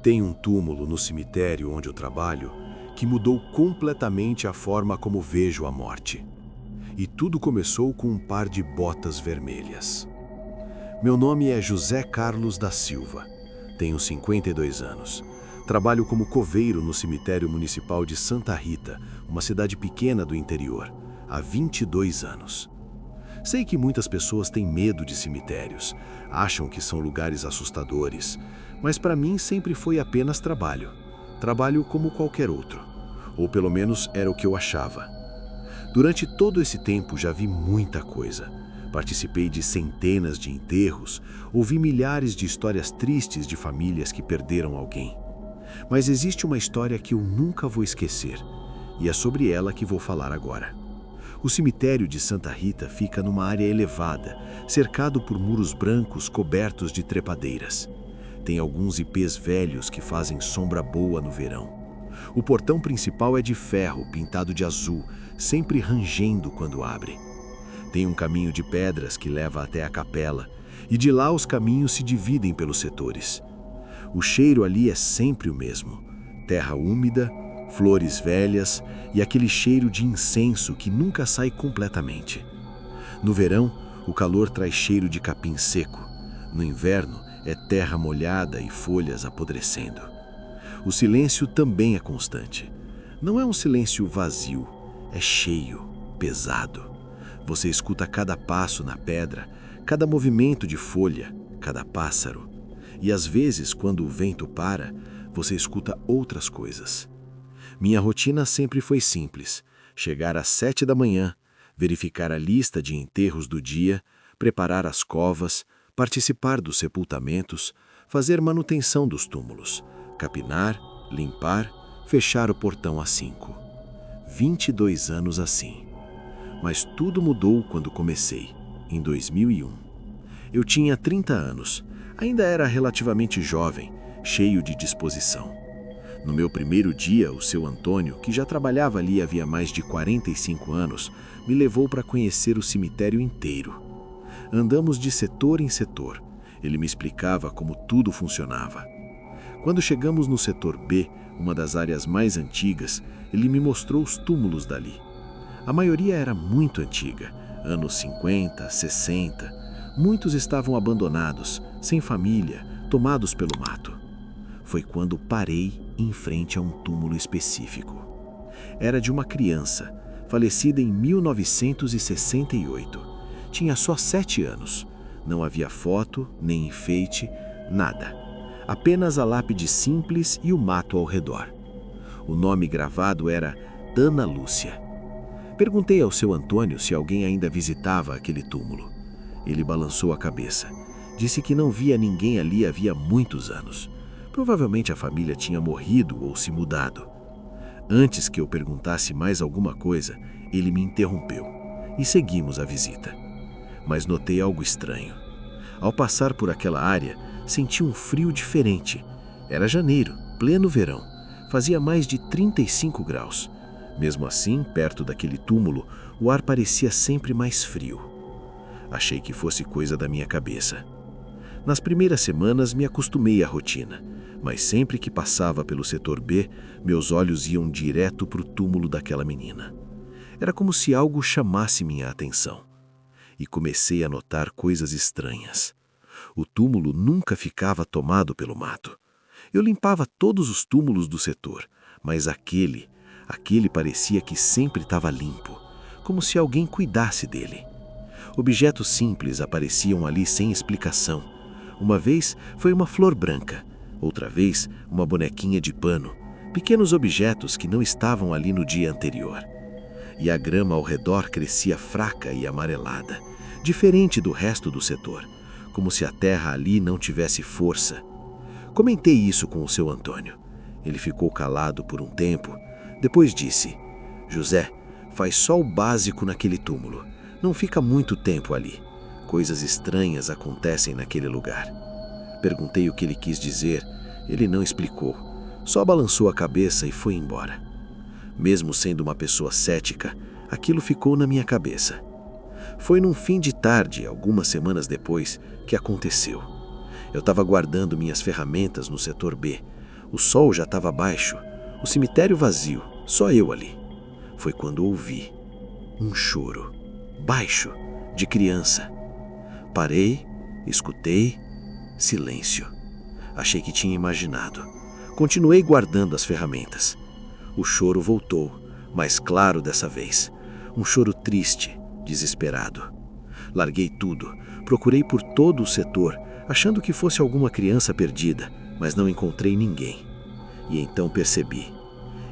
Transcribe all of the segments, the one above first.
Tem um túmulo no cemitério onde eu trabalho que mudou completamente a forma como vejo a morte. E tudo começou com um par de botas vermelhas. Meu nome é José Carlos da Silva. Tenho 52 anos. Trabalho como coveiro no cemitério municipal de Santa Rita, uma cidade pequena do interior, há 22 anos. Sei que muitas pessoas têm medo de cemitérios, acham que são lugares assustadores, mas para mim sempre foi apenas trabalho. Trabalho como qualquer outro, ou pelo menos era o que eu achava. Durante todo esse tempo já vi muita coisa. Participei de centenas de enterros, ouvi milhares de histórias tristes de famílias que perderam alguém. Mas existe uma história que eu nunca vou esquecer, e é sobre ela que vou falar agora. O cemitério de Santa Rita fica numa área elevada, cercado por muros brancos cobertos de trepadeiras. Tem alguns ipês velhos que fazem sombra boa no verão. O portão principal é de ferro, pintado de azul, sempre rangendo quando abre. Tem um caminho de pedras que leva até a capela, e de lá os caminhos se dividem pelos setores. O cheiro ali é sempre o mesmo: terra úmida, flores velhas e aquele cheiro de incenso que nunca sai completamente. No verão, o calor traz cheiro de capim seco. No inverno, é terra molhada e folhas apodrecendo. O silêncio também é constante. Não é um silêncio vazio, é cheio, pesado. Você escuta cada passo na pedra, cada movimento de folha, cada pássaro. E às vezes, quando o vento para, você escuta outras coisas. Minha rotina sempre foi simples: chegar às 7 da manhã, verificar a lista de enterros do dia, preparar as covas, participar dos sepultamentos, fazer manutenção dos túmulos, capinar, limpar, fechar o portão às 5. 22 anos assim. Mas tudo mudou quando comecei, em 2001. Eu tinha 30 anos, ainda era relativamente jovem, cheio de disposição. No meu primeiro dia, o seu Antônio, que já trabalhava ali havia mais de 45 anos, me levou para conhecer o cemitério inteiro. Andamos de setor em setor. Ele me explicava como tudo funcionava. Quando chegamos no setor B, uma das áreas mais antigas, ele me mostrou os túmulos dali. A maioria era muito antiga, anos 50, 60. Muitos estavam abandonados, sem família, tomados pelo mato. Foi quando parei em frente a um túmulo específico. Era de uma criança, falecida em 1968. Tinha só 7 anos. Não havia foto, nem enfeite, nada. Apenas a lápide simples e o mato ao redor. O nome gravado era Ana Lúcia. Perguntei ao seu Antônio se alguém ainda visitava aquele túmulo. Ele balançou a cabeça. Disse que não via ninguém ali havia muitos anos. Provavelmente a família tinha morrido ou se mudado. Antes que eu perguntasse mais alguma coisa, ele me interrompeu e seguimos a visita. Mas notei algo estranho. Ao passar por aquela área, senti um frio diferente. Era janeiro, pleno verão. Fazia mais de 35 graus. Mesmo assim, perto daquele túmulo, o ar parecia sempre mais frio. Achei que fosse coisa da minha cabeça. Nas primeiras semanas me acostumei à rotina, mas sempre que passava pelo setor B, meus olhos iam direto para o túmulo daquela menina. Era como se algo chamasse minha atenção. E comecei a notar coisas estranhas. O túmulo nunca ficava tomado pelo mato. Eu limpava todos os túmulos do setor, mas aquele parecia que sempre estava limpo, como se alguém cuidasse dele. Objetos simples apareciam ali sem explicação. Uma vez foi uma flor branca, outra vez uma bonequinha de pano, pequenos objetos que não estavam ali no dia anterior. E a grama ao redor crescia fraca e amarelada, diferente do resto do setor, como se a terra ali não tivesse força. Comentei isso com o seu Antônio. Ele ficou calado por um tempo, depois disse: José, faz só o básico naquele túmulo, não fica muito tempo ali. Coisas estranhas acontecem naquele lugar. Perguntei o que ele quis dizer, ele não explicou, só balançou a cabeça e foi embora. Mesmo sendo uma pessoa cética, aquilo ficou na minha cabeça. Foi num fim de tarde, algumas semanas depois, que aconteceu. Eu estava guardando minhas ferramentas no setor B. O sol já estava baixo, o cemitério vazio, só eu ali. Foi quando ouvi um choro, baixo, de criança. Parei, escutei, silêncio. Achei que tinha imaginado. Continuei guardando as ferramentas. O choro voltou, mais claro dessa vez. Um choro triste, desesperado. Larguei tudo, procurei por todo o setor, achando que fosse alguma criança perdida, mas não encontrei ninguém. E então percebi.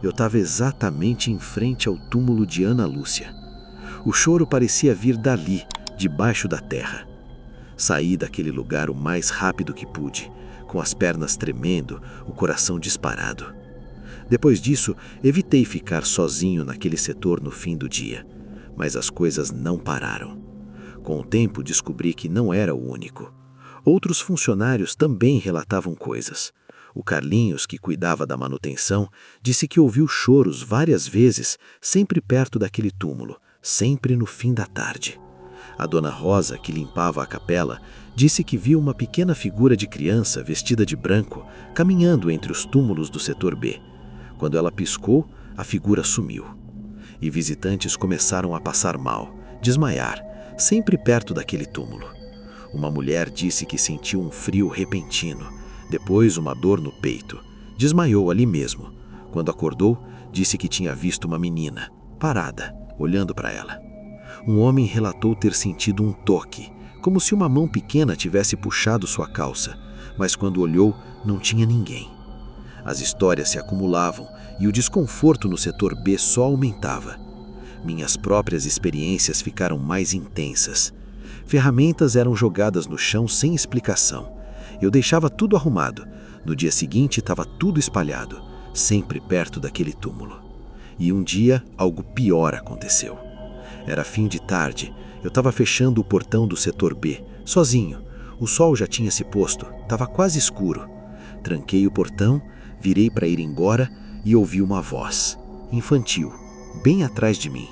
Eu estava exatamente em frente ao túmulo de Ana Lúcia. O choro parecia vir dali, debaixo da terra. Saí daquele lugar o mais rápido que pude, com as pernas tremendo, o coração disparado. Depois disso, evitei ficar sozinho naquele setor no fim do dia, mas as coisas não pararam. Com o tempo, descobri que não era o único. Outros funcionários também relatavam coisas. O Carlinhos, que cuidava da manutenção, disse que ouviu choros várias vezes, sempre perto daquele túmulo, sempre no fim da tarde. A dona Rosa, que limpava a capela, disse que viu uma pequena figura de criança vestida de branco caminhando entre os túmulos do setor B. Quando ela piscou, a figura sumiu. E visitantes começaram a passar mal, desmaiar, sempre perto daquele túmulo. Uma mulher disse que sentiu um frio repentino, depois uma dor no peito. Desmaiou ali mesmo. Quando acordou, disse que tinha visto uma menina, parada, olhando para ela. Um homem relatou ter sentido um toque, como se uma mão pequena tivesse puxado sua calça, mas quando olhou, não tinha ninguém. As histórias se acumulavam e o desconforto no setor B só aumentava. Minhas próprias experiências ficaram mais intensas. Ferramentas eram jogadas no chão sem explicação. Eu deixava tudo arrumado. No dia seguinte estava tudo espalhado, sempre perto daquele túmulo. E um dia, algo pior aconteceu. Era fim de tarde, eu estava fechando o portão do setor B, sozinho. O sol já tinha se posto, estava quase escuro. Tranquei o portão, virei para ir embora e ouvi uma voz, infantil, bem atrás de mim.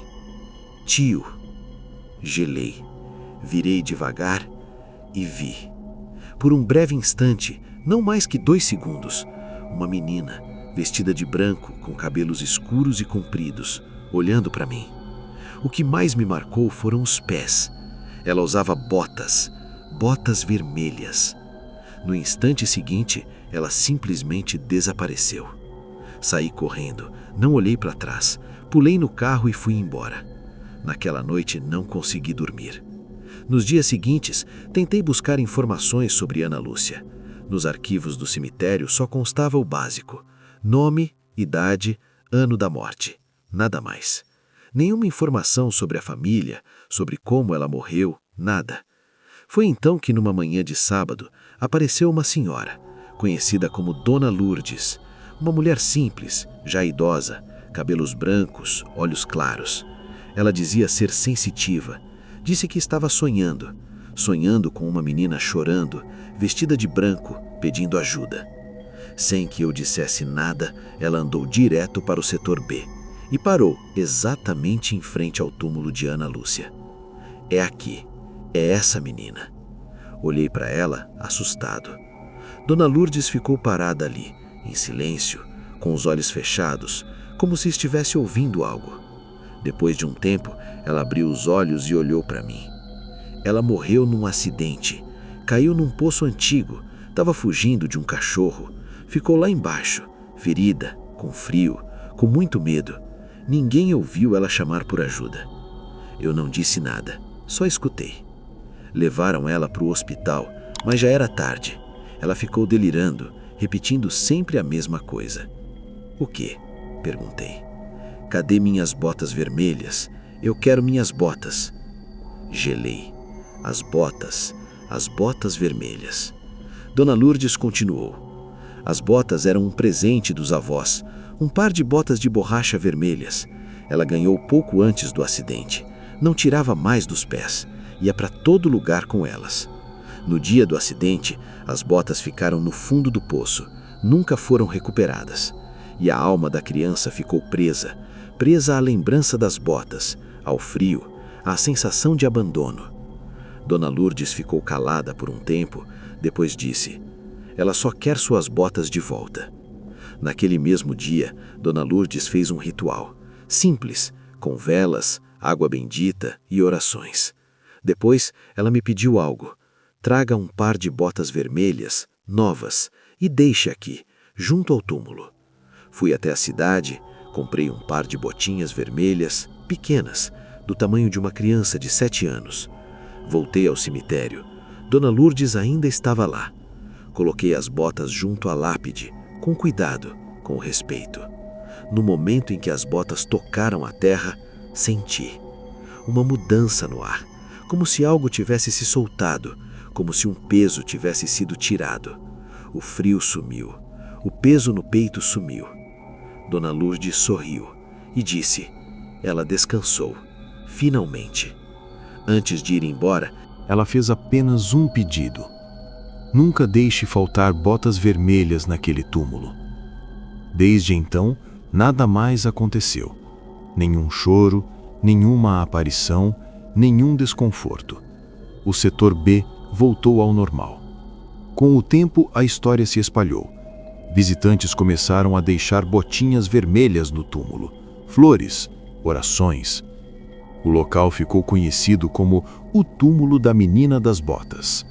Tio. Gelei, virei devagar e vi. Por um breve instante, não mais que 2 segundos, uma menina, vestida de branco, com cabelos escuros e compridos, olhando para mim. O que mais me marcou foram os pés. Ela usava botas vermelhas. No instante seguinte, ela simplesmente desapareceu. Saí correndo, não olhei para trás, pulei no carro e fui embora. Naquela noite não consegui dormir. Nos dias seguintes, tentei buscar informações sobre Ana Lúcia. Nos arquivos do cemitério só constava o básico: nome, idade, ano da morte. Nada mais. Nenhuma informação sobre a família, sobre como ela morreu, nada. Foi então que numa manhã de sábado apareceu uma senhora, conhecida como Dona Lourdes, uma mulher simples, já idosa, cabelos brancos, olhos claros. Ela dizia ser sensitiva. Disse que estava sonhando com uma menina chorando, vestida de branco, pedindo ajuda. Sem que eu dissesse nada, ela andou direto para o setor B e parou exatamente em frente ao túmulo de Ana Lúcia. É aqui, é essa menina. Olhei para ela, assustado. Dona Lourdes ficou parada ali, em silêncio, com os olhos fechados, como se estivesse ouvindo algo. Depois de um tempo, ela abriu os olhos e olhou para mim. Ela morreu num acidente, caiu num poço antigo, estava fugindo de um cachorro, ficou lá embaixo, ferida, com frio, com muito medo. Ninguém ouviu ela chamar por ajuda. Eu não disse nada, só escutei. Levaram ela para o hospital, mas já era tarde. Ela ficou delirando, repetindo sempre a mesma coisa. O quê? Perguntei. Cadê minhas botas vermelhas? Eu quero minhas botas. Gelei. As botas vermelhas. Dona Lourdes continuou. As botas eram um presente dos avós, um par de botas de borracha vermelhas. Ela ganhou pouco antes do acidente. Não tirava mais dos pés. Ia para todo lugar com elas. No dia do acidente, as botas ficaram no fundo do poço. Nunca foram recuperadas. E a alma da criança ficou presa à lembrança das botas, ao frio, à sensação de abandono. Dona Lourdes ficou calada por um tempo, depois disse: ela só quer suas botas de volta. Naquele mesmo dia, Dona Lourdes fez um ritual, simples, com velas, água bendita e orações. Depois, ela me pediu algo. Traga um par de botas vermelhas, novas, e deixe aqui, junto ao túmulo. Fui até a cidade, comprei um par de botinhas vermelhas, pequenas, do tamanho de uma criança de 7 anos. Voltei ao cemitério. Dona Lourdes ainda estava lá. Coloquei as botas junto à lápide, com cuidado, com respeito. No momento em que as botas tocaram a terra, senti uma mudança no ar, como se algo tivesse se soltado, como se um peso tivesse sido tirado. O frio sumiu, o peso no peito sumiu. Dona Lourdes sorriu e disse: ela descansou, finalmente. Antes de ir embora, Ela fez apenas um pedido: nunca deixe faltar botas vermelhas naquele túmulo. Desde então, nada mais aconteceu. Nenhum choro, nenhuma aparição, nenhum desconforto. O setor B voltou ao normal. Com o tempo, a história se espalhou. Visitantes começaram a deixar botinhas vermelhas no túmulo, flores, orações. O local ficou conhecido como o túmulo da Menina das Botas.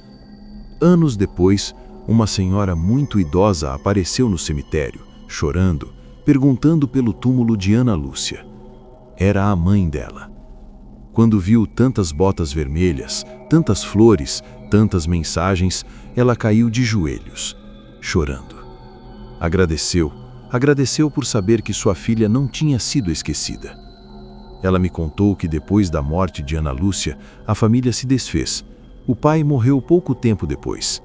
Anos depois, uma senhora muito idosa apareceu no cemitério, chorando, perguntando pelo túmulo de Ana Lúcia. Era a mãe dela. Quando viu tantas botas vermelhas, tantas flores, tantas mensagens, ela caiu de joelhos, chorando. Agradeceu por saber que sua filha não tinha sido esquecida. Ela me contou que depois da morte de Ana Lúcia, a família se desfez. O pai morreu pouco tempo depois.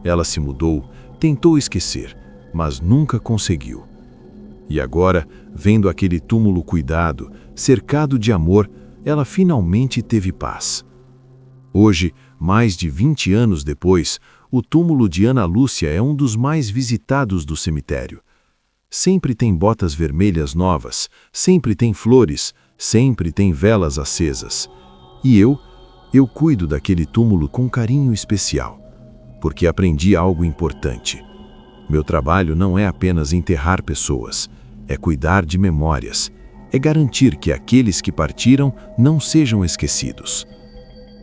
Ela se mudou, tentou esquecer, mas nunca conseguiu. E agora, vendo aquele túmulo cuidado, cercado de amor, ela finalmente teve paz. Hoje, mais de 20 anos depois, o túmulo de Ana Lúcia é um dos mais visitados do cemitério. Sempre tem botas vermelhas novas, sempre tem flores, sempre tem velas acesas. E eu cuido daquele túmulo com carinho especial, porque aprendi algo importante. Meu trabalho não é apenas enterrar pessoas, é cuidar de memórias, é garantir que aqueles que partiram não sejam esquecidos.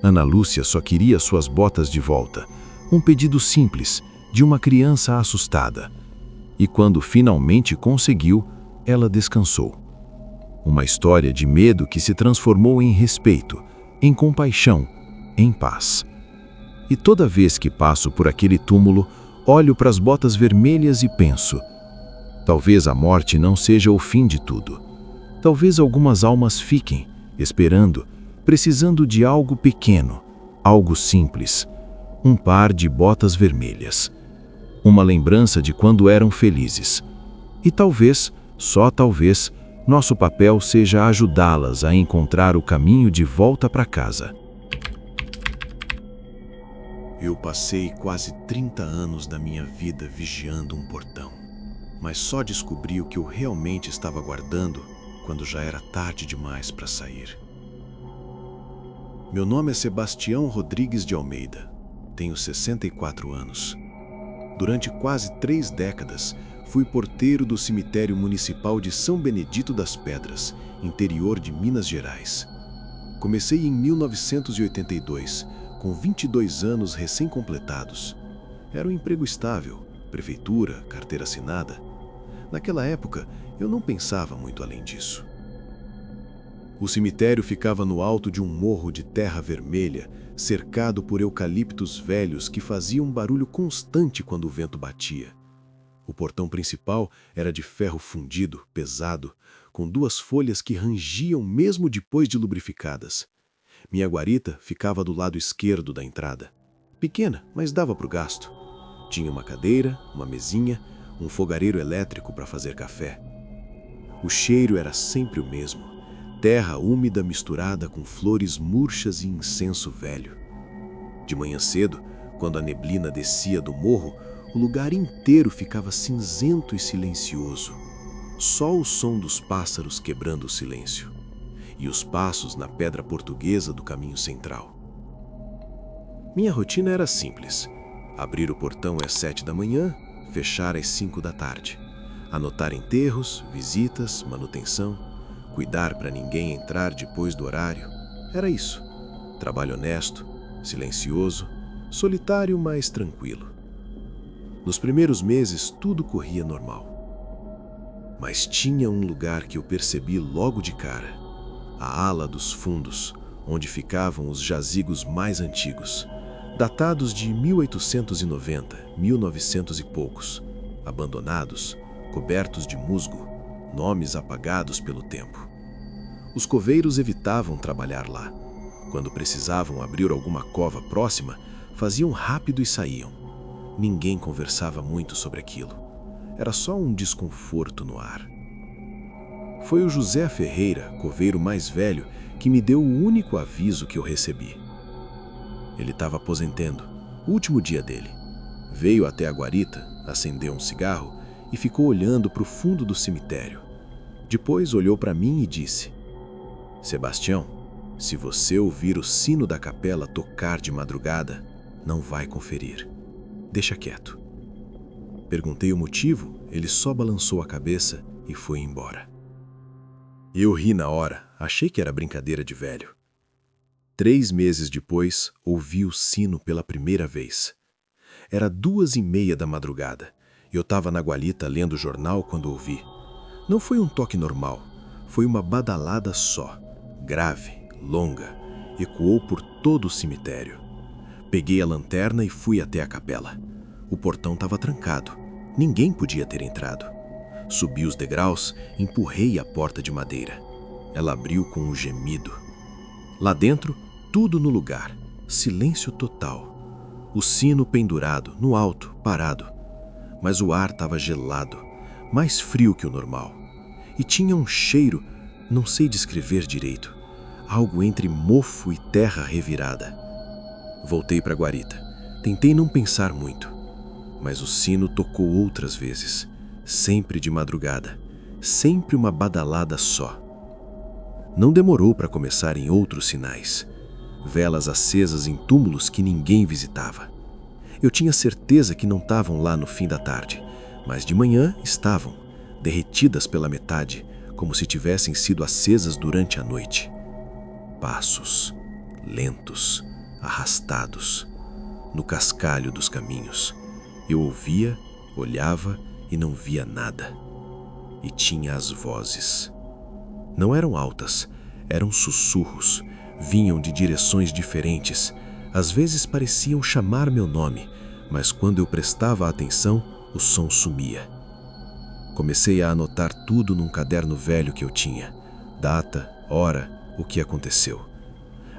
Ana Lúcia só queria suas botas de volta, um pedido simples, de uma criança assustada. E quando finalmente conseguiu, ela descansou. Uma história de medo que se transformou em respeito, em compaixão, em paz. E toda vez que passo por aquele túmulo, olho para as botas vermelhas e penso: talvez a morte não seja o fim de tudo. Talvez algumas almas fiquem, esperando, precisando de algo pequeno, algo simples. Um par de botas vermelhas. Uma lembrança de quando eram felizes. E talvez, só talvez, nosso papel seja ajudá-las a encontrar o caminho de volta para casa. Eu passei quase 30 anos da minha vida vigiando um portão, mas só descobri o que eu realmente estava guardando quando já era tarde demais para sair. Meu nome é Sebastião Rodrigues de Almeida. Tenho 64 anos. Durante quase 3 décadas, fui porteiro do cemitério municipal de São Benedito das Pedras, interior de Minas Gerais. Comecei em 1982, com 22 anos recém-completados. Era um emprego estável, prefeitura, carteira assinada. Naquela época, eu não pensava muito além disso. O cemitério ficava no alto de um morro de terra vermelha, cercado por eucaliptos velhos que faziam um barulho constante quando o vento batia. O portão principal era de ferro fundido, pesado, com 2 folhas que rangiam mesmo depois de lubrificadas. Minha guarita ficava do lado esquerdo da entrada. Pequena, mas dava para o gasto. Tinha uma cadeira, uma mesinha, um fogareiro elétrico para fazer café. O cheiro era sempre o mesmo. Terra úmida misturada com flores murchas e incenso velho. De manhã cedo, quando a neblina descia do morro, o lugar inteiro ficava cinzento e silencioso. Só o som dos pássaros quebrando o silêncio. E os passos na pedra portuguesa do caminho central. Minha rotina era simples. Abrir o portão às 7 da manhã, fechar às 5 da tarde. Anotar enterros, visitas, manutenção, cuidar para ninguém entrar depois do horário. Era isso. Trabalho honesto, silencioso, solitário, mas tranquilo. Nos primeiros meses, tudo corria normal. Mas tinha um lugar que eu percebi logo de cara. A ala dos fundos, onde ficavam os jazigos mais antigos, datados de 1890, 1900 e poucos, abandonados, cobertos de musgo, nomes apagados pelo tempo. Os coveiros evitavam trabalhar lá. Quando precisavam abrir alguma cova próxima, faziam rápido e saíam. Ninguém conversava muito sobre aquilo. Era só um desconforto no ar. Foi o José Ferreira, coveiro mais velho, que me deu o único aviso que eu recebi. Ele estava aposentando, o último dia dele. Veio até a guarita, acendeu um cigarro e ficou olhando para o fundo do cemitério. Depois olhou para mim e disse: Sebastião, se você ouvir o sino da capela tocar de madrugada, não vai conferir. Deixa quieto. Perguntei o motivo, ele só balançou a cabeça e foi embora. Eu ri na hora, achei que era brincadeira de velho. 3 meses depois, ouvi o sino pela primeira vez. Era 2h30 da madrugada. Eu estava na guarita lendo o jornal quando ouvi. Não foi um toque normal, foi uma badalada só, grave, longa, ecoou por todo o cemitério. Peguei a lanterna e fui até a capela. O portão estava trancado, ninguém podia ter entrado. Subi os degraus, empurrei a porta de madeira. Ela abriu com um gemido. Lá dentro, tudo no lugar, silêncio total. O sino pendurado, no alto, parado. Mas o ar estava gelado, mais frio que o normal. E tinha um cheiro, não sei descrever direito, algo entre mofo e terra revirada. Voltei para a guarita. Tentei não pensar muito, mas o sino tocou outras vezes, sempre de madrugada, sempre uma badalada só. Não demorou para começarem outros sinais. Velas acesas em túmulos que ninguém visitava. Eu tinha certeza que não estavam lá no fim da tarde, mas de manhã estavam, derretidas pela metade, como se tivessem sido acesas durante a noite. Passos, lentos, arrastados, no cascalho dos caminhos. Eu ouvia, olhava e não via nada. E tinha as vozes. Não eram altas, eram sussurros, vinham de direções diferentes. Às vezes pareciam chamar meu nome, mas quando eu prestava atenção, o som sumia. Comecei a anotar tudo num caderno velho que eu tinha. Data, hora, o que aconteceu.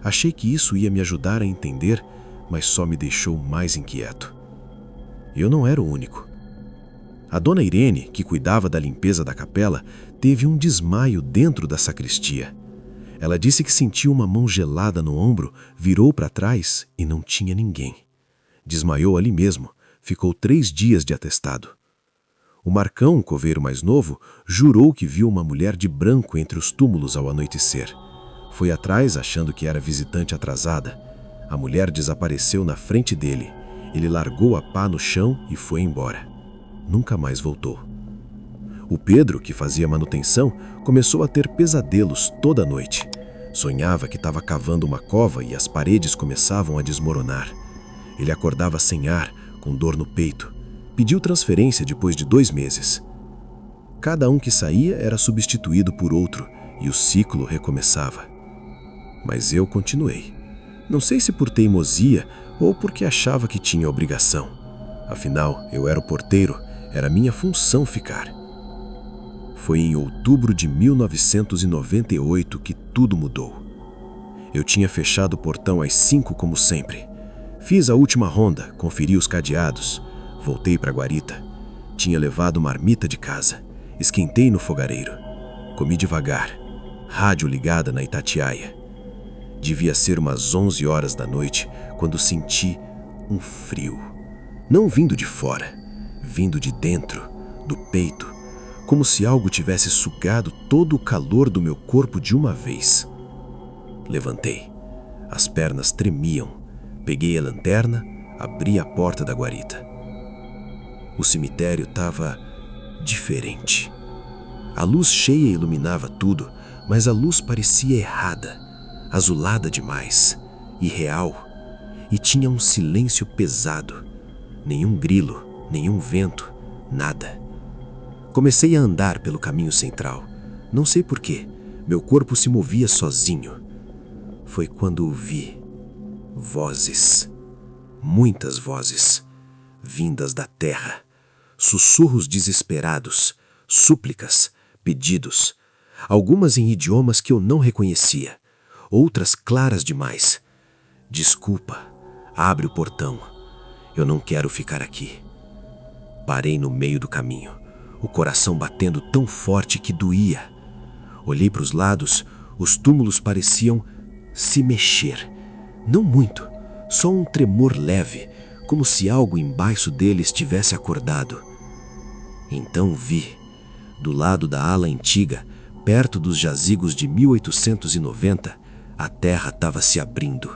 Achei que isso ia me ajudar a entender, mas só me deixou mais inquieto. Eu não era o único. A dona Irene, que cuidava da limpeza da capela, teve um desmaio dentro da sacristia. Ela disse que sentiu uma mão gelada no ombro, virou para trás e não tinha ninguém. Desmaiou ali mesmo, ficou 3 dias de atestado. O Marcão, coveiro mais novo, jurou que viu uma mulher de branco entre os túmulos ao anoitecer. Foi atrás achando que era visitante atrasada. A mulher desapareceu na frente dele. Ele largou a pá no chão e foi embora. Nunca mais voltou. O Pedro, que fazia manutenção, começou a ter pesadelos toda noite. Sonhava que estava cavando uma cova e as paredes começavam a desmoronar. Ele acordava sem ar, com dor no peito. Pediu transferência depois de 2 meses. Cada um que saía era substituído por outro e o ciclo recomeçava. Mas eu continuei. Não sei se por teimosia ou porque achava que tinha obrigação. Afinal, eu era o porteiro, era minha função ficar. Foi em outubro de 1998 que tudo mudou. Eu tinha fechado o portão às 5 como sempre. Fiz a última ronda, conferi os cadeados. Voltei para a guarita. Tinha levado marmita de casa. Esquentei no fogareiro. Comi devagar. Rádio ligada na Itatiaia. Devia ser umas 11 horas da noite quando senti um frio. Não vindo de fora, vindo de dentro, do peito, como se algo tivesse sugado todo o calor do meu corpo de uma vez. Levantei. As pernas tremiam. Peguei a lanterna, abri a porta da guarita. O cemitério estava diferente. A luz cheia iluminava tudo, mas a luz parecia errada, azulada demais, irreal, e tinha um silêncio pesado. Nenhum grilo, nenhum vento, nada. Comecei a andar pelo caminho central. Não sei porquê, meu corpo se movia sozinho. Foi quando vi vozes, muitas vozes, vindas da terra, sussurros desesperados, súplicas, pedidos, algumas em idiomas que eu não reconhecia, outras claras demais. Desculpa, abre o portão, eu não quero ficar aqui. Parei no meio do caminho, o coração batendo tão forte que doía. Olhei para os lados, os túmulos pareciam se mexer. Não muito, só um tremor leve, como se algo embaixo deles tivesse acordado. Então vi, do lado da ala antiga, perto dos jazigos de 1890, a terra estava se abrindo.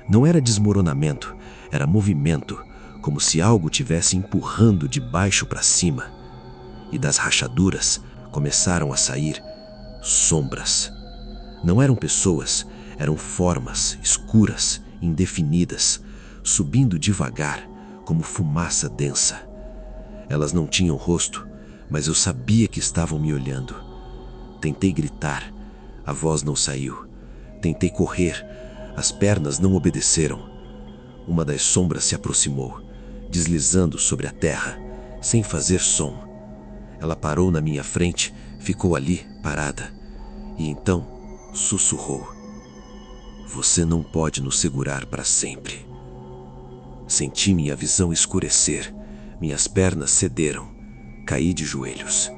Não era desmoronamento, era movimento, como se algo tivesse empurrando de baixo para cima. E das rachaduras começaram a sair sombras. Não eram pessoas, eram formas escuras, indefinidas, subindo devagar, como fumaça densa. Elas não tinham rosto, mas eu sabia que estavam me olhando. Tentei gritar, a voz não saiu. Tentei correr, as pernas não obedeceram. Uma das sombras se aproximou, deslizando sobre a terra, sem fazer som. Ela parou na minha frente, ficou ali, parada, e então sussurrou: "Você não pode nos segurar para sempre." Senti minha visão escurecer, minhas pernas cederam, caí de joelhos.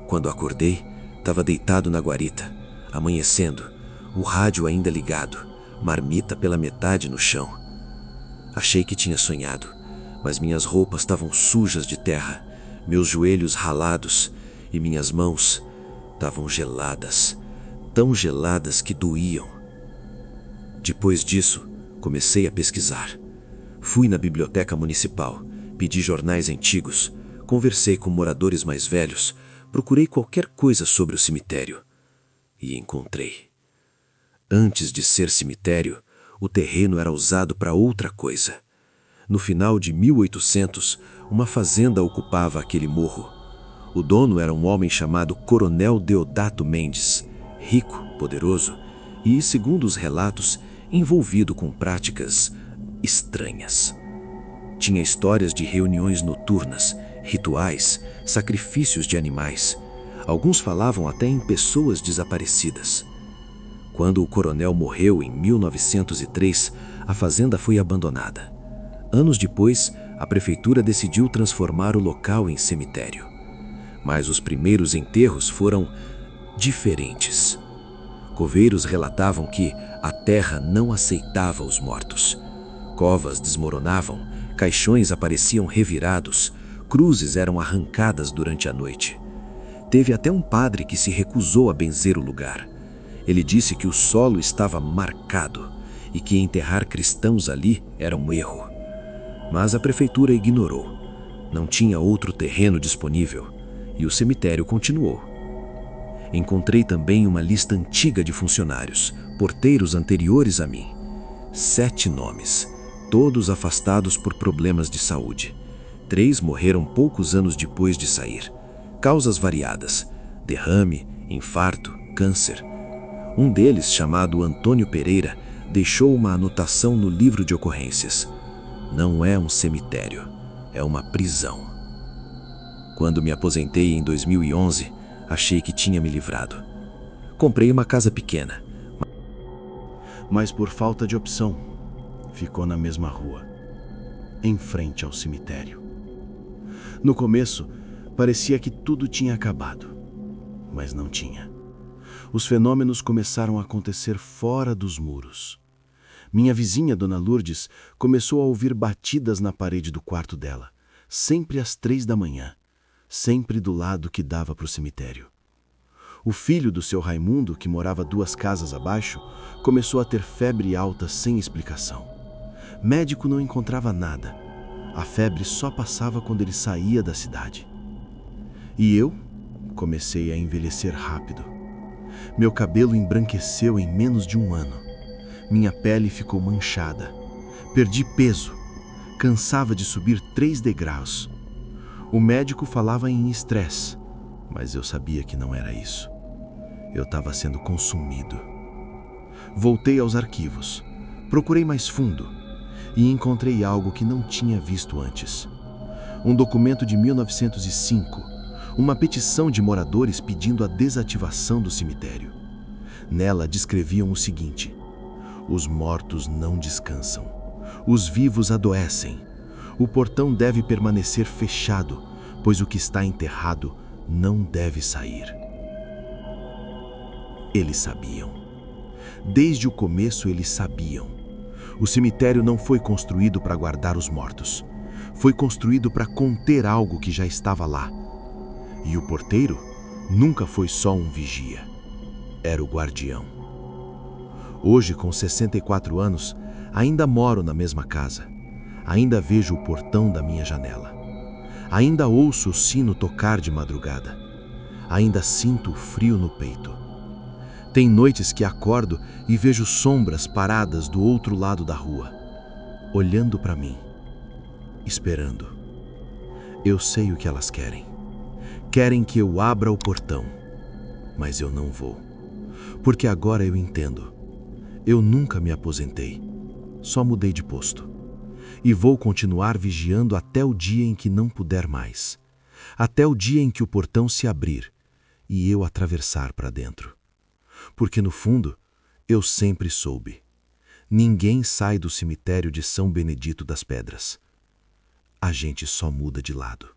Quando acordei, estava deitado na guarita, amanhecendo, o rádio ainda ligado, marmita pela metade no chão. Achei que tinha sonhado, mas minhas roupas estavam sujas de terra, meus joelhos ralados e minhas mãos estavam geladas, tão geladas que doíam. Depois disso, comecei a pesquisar. Fui na biblioteca municipal, pedi jornais antigos, conversei com moradores mais velhos, procurei qualquer coisa sobre o cemitério e encontrei. Antes de ser cemitério, o terreno era usado para outra coisa. No final de 1800, uma fazenda ocupava aquele morro. O dono era um homem chamado Coronel Deodato Mendes, rico, poderoso e, segundo os relatos, envolvido com práticas estranhas. Tinha histórias de reuniões noturnas, rituais, sacrifícios de animais. Alguns falavam até em pessoas desaparecidas. Quando o coronel morreu em 1903, a fazenda foi abandonada. Anos depois, a prefeitura decidiu transformar o local em cemitério. Mas os primeiros enterros foram diferentes. Coveiros relatavam que a terra não aceitava os mortos. Covas desmoronavam, caixões apareciam revirados, cruzes eram arrancadas durante a noite. Teve até um padre que se recusou a benzer o lugar. Ele disse que o solo estava marcado e que enterrar cristãos ali era um erro. Mas a prefeitura ignorou. Não tinha outro terreno disponível e o cemitério continuou. Encontrei também uma lista antiga de funcionários, porteiros anteriores a mim. 7 nomes, todos afastados por problemas de saúde. 3 morreram poucos anos depois de sair. Causas variadas: derrame, infarto, câncer. Um deles, chamado Antônio Pereira, deixou uma anotação no livro de ocorrências: "Não é um cemitério, é uma prisão." Quando me aposentei em 2011, achei que tinha me livrado. Comprei uma casa pequena, Mas por falta de opção, ficou na mesma rua, em frente ao cemitério. No começo, parecia que tudo tinha acabado, mas não tinha. Os fenômenos começaram a acontecer fora dos muros. Minha vizinha, Dona Lourdes, começou a ouvir batidas na parede do quarto dela, sempre às 3 da manhã, sempre do lado que dava para o cemitério. O filho do seu Raimundo, que morava 2 casas abaixo, começou a ter febre alta sem explicação. Médico não encontrava nada. A febre só passava quando ele saía da cidade. E eu comecei a envelhecer rápido. Meu cabelo embranqueceu em menos de um ano. Minha pele ficou manchada. Perdi peso. Cansava de subir 3 degraus. O médico falava em estresse, mas eu sabia que não era isso. Eu estava sendo consumido. Voltei aos arquivos. Procurei mais fundo e encontrei algo que não tinha visto antes. Um documento de 1905, uma petição de moradores pedindo a desativação do cemitério. Nela descreviam o seguinte: os mortos não descansam, os vivos adoecem. O portão deve permanecer fechado, pois o que está enterrado não deve sair. Eles sabiam. Desde o começo eles sabiam. O cemitério não foi construído para guardar os mortos. Foi construído para conter algo que já estava lá. E o porteiro nunca foi só um vigia. Era o guardião. Hoje, com 64 anos, ainda moro na mesma casa. Ainda vejo o portão da minha janela. Ainda ouço o sino tocar de madrugada. Ainda sinto o frio no peito. Tem noites que acordo e vejo sombras paradas do outro lado da rua, olhando para mim, esperando. Eu sei o que elas querem. Querem que eu abra o portão, mas eu não vou. Porque agora eu entendo. Eu nunca me aposentei, só mudei de posto. E vou continuar vigiando até o dia em que não puder mais. Até o dia em que o portão se abrir e eu atravessar para dentro. Porque no fundo, eu sempre soube. Ninguém sai do cemitério de São Benedito das Pedras. A gente só muda de lado.